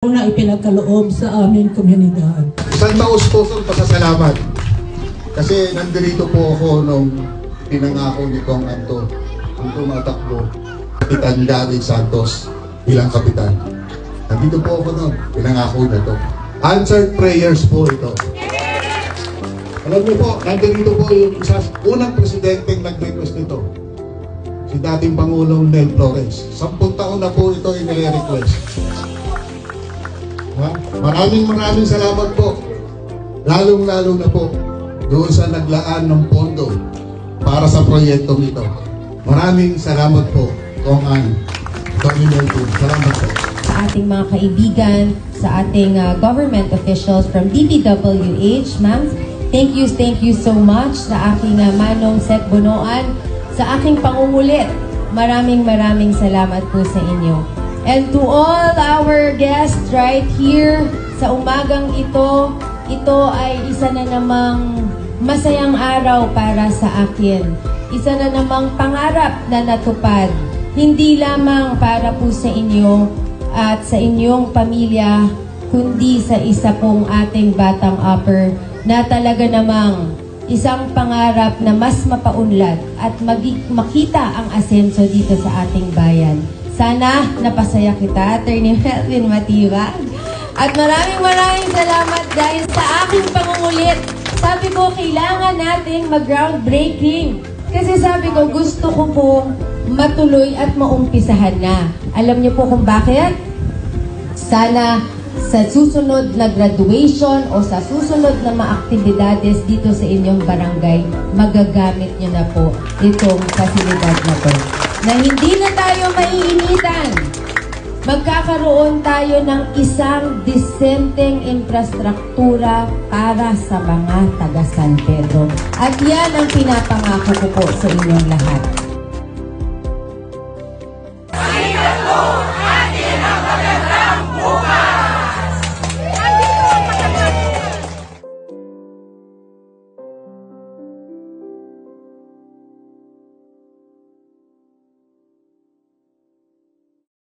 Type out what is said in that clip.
na ipinagkaloob sa aming komunidad. Isang taus-pusong pasasalamat. Kasi nandito po ako nung pinangako nitong Anto tumatakbo, Kapitan Gary Santos bilang kapitan. Nandito po ako nung pinangako na to. Answered prayers po ito. Alam niyo po, nandito po yung unang presidenteng nag-request nito. Si dating Pangulong Nel Flores. 10 taon na po ito inire-request. Maraming salamat po. Lalong-lalo na po doon sa naglaan ng pondo para sa proyektong ito. Maraming salamat po, Kong Ann. Salamat po. Sa ating mga kaibigan, sa ating government officials from DPWH, ma'am, thank you so much sa aking Manong Sec Bonoan, sa aking pangungulit. Maraming salamat po sa inyo. And to all our guests right here sa umagang ito ay isa na namang masayang araw para sa akin. Isa na namang pangarap na natupad. Hindi lamang para po sa inyo at sa inyong pamilya, kundi sa isa pong ating batang upper na talaga namang isang pangarap na mas mapaunlad at makita ang asenso dito sa ating bayan. Sana napasaya kita, Attorney Melvin Matibag. At maraming salamat dahil sa aking pangungulit. Sabi ko, kailangan nating mag-groundbreaking. Kasi sabi ko, gusto ko po matuloy at maumpisahan na. Alam niyo po kung bakit? Sana sa susunod na graduation o sa susunod na mga aktibidades dito sa inyong barangay, magagamit niyo na po itong pasilidad na to. Na hindi na tayo maiinitan. Magkakaroon tayo ng isang disenteng infrastruktura para sa mga taga San Pedro. At yan ang pinapangako ko po sa inyong lahat.